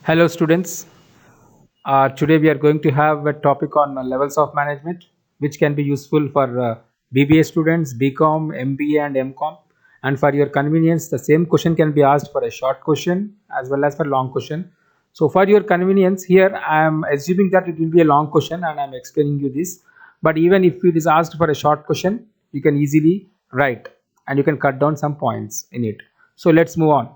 Hello, students. Today we are going to have a topic on levels of management, which can be useful for BBA students, BCom, MBA, and MCom. And for your convenience, the same question can be asked for a short question as well as for long question. So, for your convenience, here I am assuming that it will be a long question, and I am explaining you this. But even if it is asked for a short question, you can easily write and you can cut down some points in it. So, let's move on.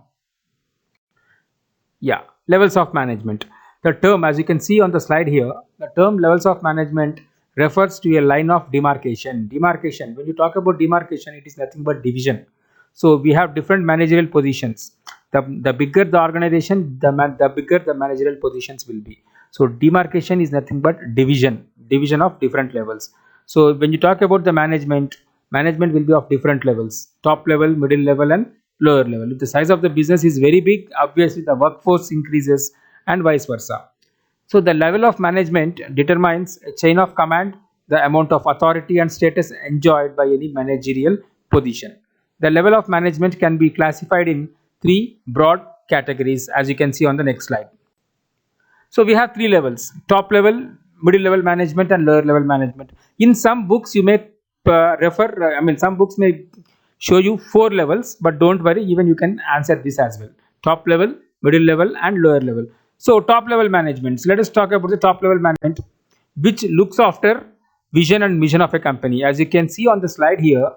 Yeah, levels of management. The term, as you can see on the slide here, the term levels of management refers to a line of demarcation. Demarcation, when you talk about demarcation, it is nothing but division. So we have different managerial positions. The bigger the organization, the bigger the managerial positions will be. So demarcation is nothing but division of different levels. So when you talk about the management will be of different levels: top level, middle level, and lower level. If the size of the business is very big, obviously the workforce increases and vice versa. So the level of management determines a chain of command, the amount of authority and status enjoyed by any managerial position. The level of management can be classified in three broad categories, as you can see on the next slide. So we have three levels: top level, middle level management, and lower level management. In some books you may some books may show you four levels, but don't worry, even you can answer this as well: top level, middle level, and lower level. So top level management, so let us talk about the top level management, which looks after vision and mission of a company. As you can see on the slide here,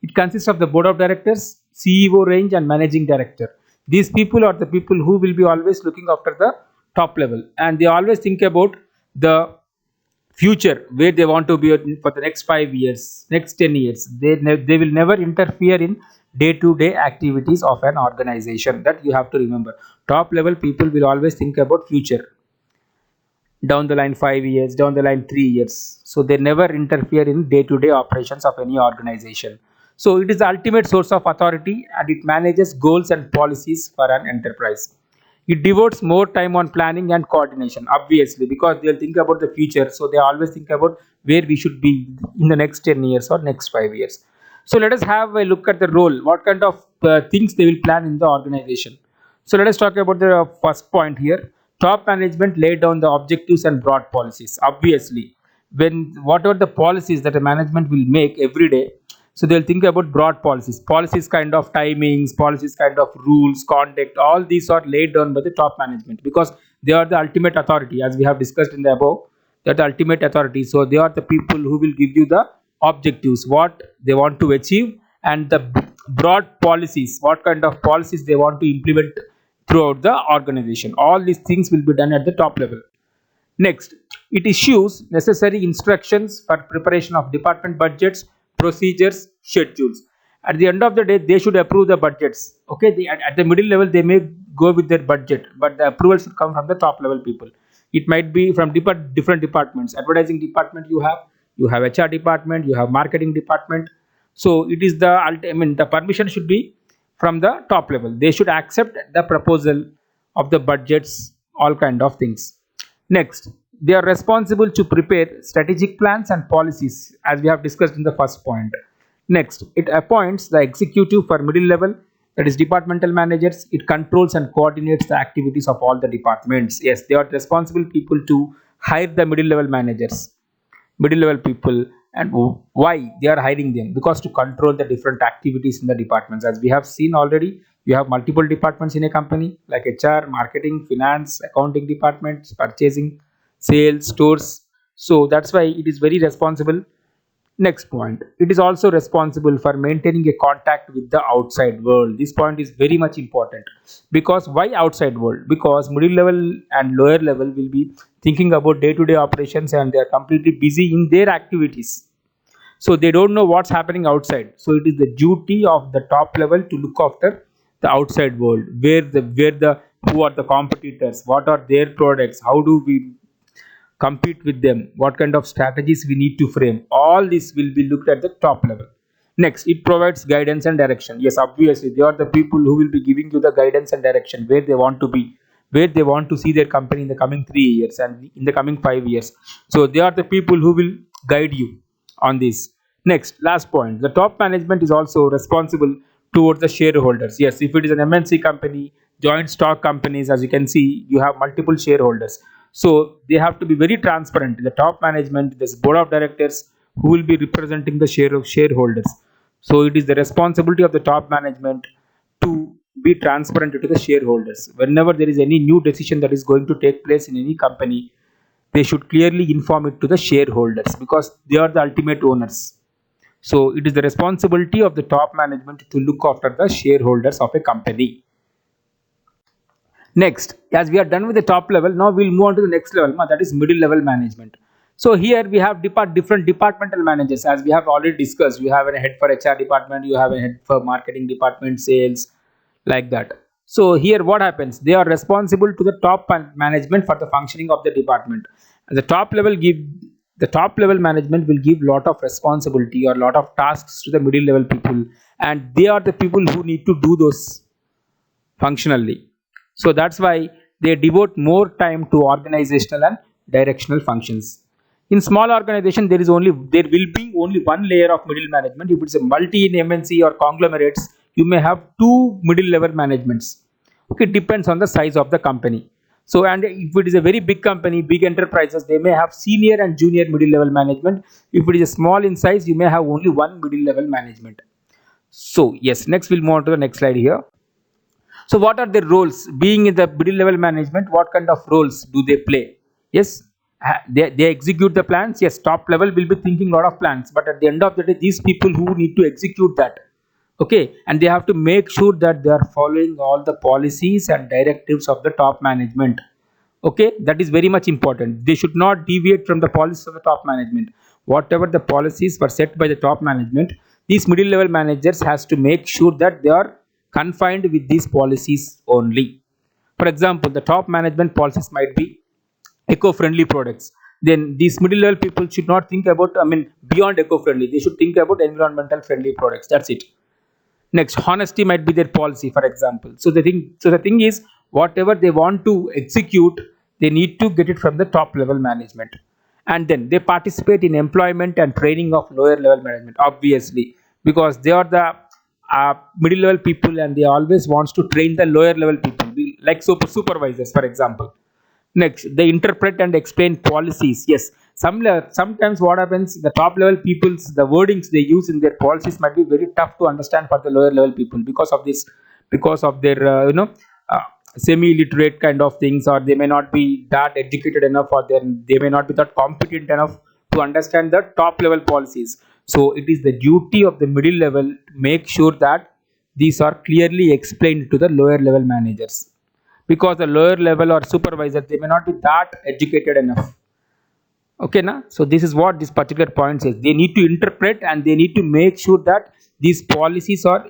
it consists of the board of directors, CEO range, and managing director. These people are the people who will be always looking after the top level, and they always think about the future, where they want to be for the next 5 years, next 10 years. They will never interfere in day to day activities of an organization. That you have to remember. Top level people will always think about future, down the line 5 years, down the line 3 years. So they never interfere in day to day operations of any organization. So it is the ultimate source of authority, and it manages goals and policies for an enterprise. It devotes more time on planning and coordination, obviously, because they'll think about the future. So they always think about where we should be in the next 10 years or next 5 years. So let us have a look at the role, what kind of things they will plan in the organization. So let us talk about the first point here. Top management lay down the objectives and broad policies. Obviously, when whatever the policies that a management will make every day, so they'll think about broad policies. Policies kind of timings, policies kind of rules, conduct. All these are laid down by the top management because they are the ultimate authority, as we have discussed in the above. They are the ultimate authority. So they are the people who will give you the objectives, what they want to achieve, and the broad policies, what kind of policies they want to implement throughout the organization. All these things will be done at the top level. Next, it issues necessary instructions for preparation of department budgets, procedures, schedules. At the end of the day, they should approve the budgets. Okay, at the middle level, they may go with their budget, but the approval should come from the top level people. It might be from different departments. Advertising department you have HR department, you have marketing department. So it is the permission should be from the top level. They should accept the proposal of the budgets, all kind of things. Next, they are responsible to prepare strategic plans and policies, as we have discussed in the first point. Next, it appoints the executive for middle level, that is departmental managers. It controls and coordinates the activities of all the departments. Yes, they are responsible people to hire the middle level managers, middle level people. And why they are hiring them? Because to control the different activities in the departments. As we have seen already, you have multiple departments in a company like HR, marketing, finance, accounting departments, purchasing, sales, stores. So that's why it is very responsible. Next point, it is also responsible for maintaining a contact with the outside world. This point is very much important. Because why outside world? Because middle level and lower level will be thinking about day to day operations, and they are completely busy in their activities. So they don't know what's happening outside. So it is the duty of the top level to look after the outside world, where the who are the competitors, what are their products, how do we compete with them, what kind of strategies we need to frame. All this will be looked at the top level. Next, it provides guidance and direction. Yes, obviously they are the people who will be giving you the guidance and direction, where they want to be, where they want to see their company in the coming 3 years and in the coming 5 years. So they are the people who will guide you on this. Next, last point, the top management is also responsible towards the shareholders. Yes, if it is an MNC company, joint stock companies, as you can see, you have multiple shareholders. So they have to be very transparent. The top management, this board of directors, who will be representing the share of shareholders. So it is the responsibility of the top management to be transparent to the shareholders. Whenever there is any new decision that is going to take place in any company, they should clearly inform it to the shareholders because they are the ultimate owners. So it is the responsibility of the top management to look after the shareholders of a company. Next, as we are done with the top level, now we'll move on to the next level, that is middle level management. So here we have different departmental managers, as we have already discussed. You have a head for HR department, you have a head for marketing department, sales, like that. So here what happens? They are responsible to the top management for the functioning of the department. And the top level management will give lot of responsibility or lot of tasks to the middle level people, and they are the people who need to do those functionally. So that's why they devote more time to organizational and directional functions. In small organization, there will be only one layer of middle management. If it's a multi in MNC or conglomerates, you may have two middle level managements. Okay, depends on the size of the company. So, and if it is a very big company, big enterprises, they may have senior and junior middle level management. If it is a small in size, you may have only one middle level management. So yes, next we'll move on to the next slide here. So what are their roles? Being in the middle level management, what kind of roles do they play? Yes, they execute the plans. Yes, top level will be thinking a lot of plans, but at the end of the day, these people who need to execute that, okay, and they have to make sure that they are following all the policies and directives of the top management. Okay, that is very much important. They should not deviate from the policies of the top management. Whatever the policies were set by the top management, these middle level managers has to make sure that they are confined with these policies only. For example, the top management policies might be eco-friendly products. Then these middle level people should not think about, beyond eco-friendly, they should think about environmental friendly products. That's it. Next, honesty might be their policy, for example. So the thing is, whatever they want to execute, they need to get it from the top level management. And then they participate in employment and training of lower level management, obviously, because they are the middle level people, and they always wants to train the lower level people, like supervisors, for example. Next, they interpret and explain policies. Yes, sometimes what happens, the top level people's, the wordings they use in their policies might be very tough to understand for the lower level people because of this, because of their uh, semi-literate kind of things, or they may not be that educated enough, or they may not be that competent enough to understand the top level policies. So it is the duty of the middle level to make sure that these are clearly explained to the lower level managers, because the lower level or supervisor, they may not be that educated enough. Okay, na? So this is what this particular point says. They need to interpret, and they need to make sure that these policies are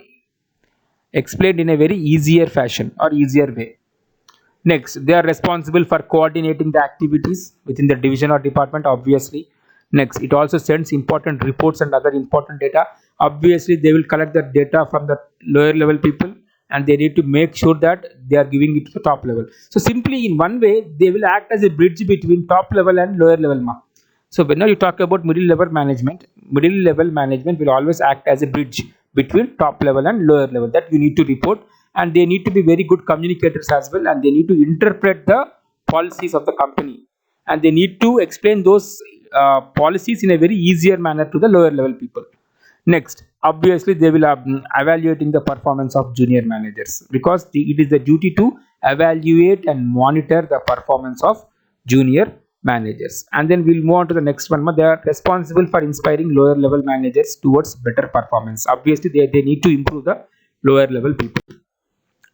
explained in a very easier fashion or easier way. Next, they are responsible for coordinating the activities within the division or department, obviously. Next, it also sends important reports and other important data. Obviously, they will collect the data from the lower level people, and they need to make sure that they are giving it to the top level. So simply in one way, they will act as a bridge between top level and lower level. So whenever you talk about middle level management will always act as a bridge between top level and lower level, that you need to report, and they need to be very good communicators as well, and they need to interpret the policies of the company, and they need to explain those policies in a very easier manner to the lower level people. Next, obviously, they will evaluating the performance of junior managers, because it is the duty to evaluate and monitor the performance of junior managers. And then we'll move on to the next one. They are responsible for inspiring lower level managers towards better performance. Obviously, they need to improve the lower level people.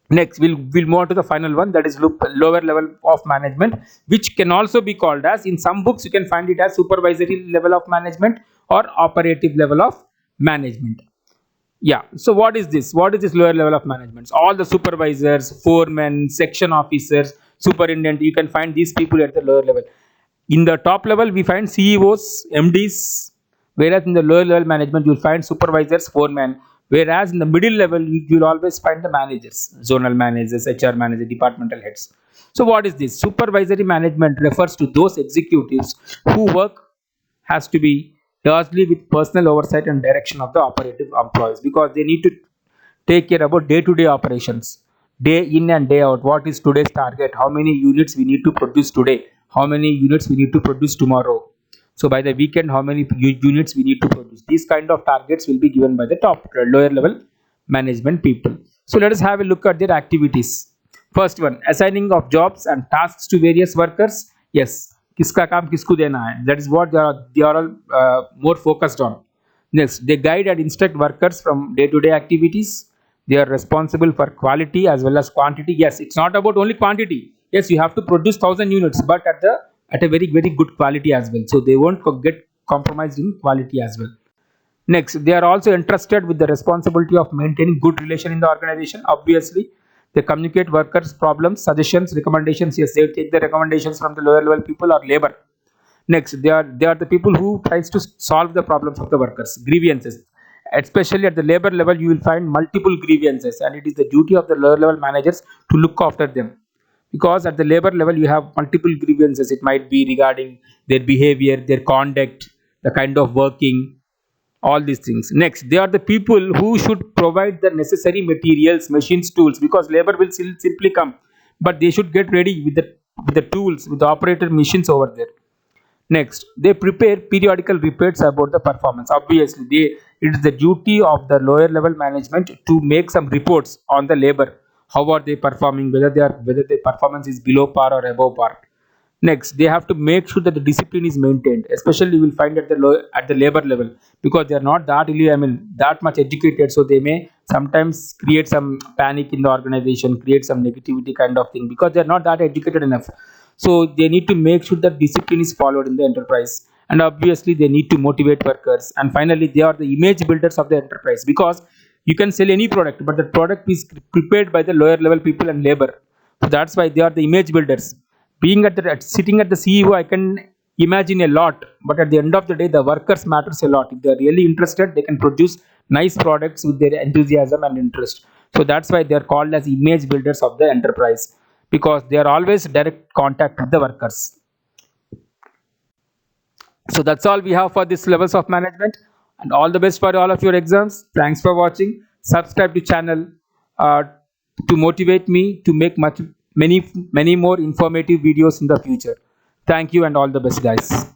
Next, we'll move on to the final one, that is lower level of management, which can also be called as, in some books you can find it as supervisory level of management or operative level of management. Yeah, so what is this lower level of management? All the supervisors, foremen, section officers, superintendent, you can find these people at the lower level. In the top level we find CEOs, MDs, whereas in the lower level management you'll find supervisors, foremen, whereas in the middle level you'll always find the managers, zonal managers, HR managers, departmental heads. So what is this? Supervisory management refers to those executives who work has to be largely with personal oversight and direction of the operative employees, because they need to take care about day-to-day operations, day in and day out. What is today's target? How many units we need to produce today? How many units we need to produce tomorrow? So by the weekend, how many units we need to produce? These kind of targets will be given by the top lower level management people. So let us have a look at their activities. First one, assigning of jobs and tasks to various workers. Yes, किसका काम किसको देना है, that is what they are all more focused on. Next, they guide and instruct workers from day-to-day activities. They are responsible for quality as well as quantity. Yes, it's not about only quantity. Yes, you have to produce 1,000 units, but at a very good quality as well. So they won't get compromised in quality as well. Next, they are also entrusted with the responsibility of maintaining good relation in the organization. Obviously, they communicate workers' problems, suggestions, recommendations. Yes, they take the recommendations from the lower level people or labor. Next, they are the people who tries to solve the problems of the workers, grievances. Especially at the labor level, you will find multiple grievances, and it is the duty of the lower level managers to look after them. Because at the labor level, you have multiple grievances. It might be regarding their behavior, their conduct, the kind of working, all these things. Next, they are the people who should provide the necessary materials, machines, tools, because labor will still simply come, but they should get ready with the tools, with the operator machines over there. Next, they prepare periodical reports about the performance. Obviously, it is the duty of the lower level management to make some reports on the labor. How are they performing? Whether their performance is below par or above par. Next, they have to make sure that the discipline is maintained. Especially, you will find at the labor level, because they are not that really, that much educated. So they may sometimes create some panic in the organization, create some negativity kind of thing, because they are not that educated enough. So they need to make sure that discipline is followed in the enterprise, and obviously they need to motivate workers. And finally, they are the image builders of the enterprise, because you can sell any product, but the product is prepared by the lower level people and labor. So that's why they are the image builders. Being sitting at the CEO, I can imagine a lot, but at the end of the day, the workers matters a lot. If they are really interested, they can produce nice products with their enthusiasm and interest. So that's why they are called as image builders of the enterprise, because they are always direct contact with the workers. So that's all we have for this levels of management, and all the best for all of your exams. Thanks for watching. Subscribe to channel uh, to motivate me to make many more informative videos in the future. Thank you and all the best, guys.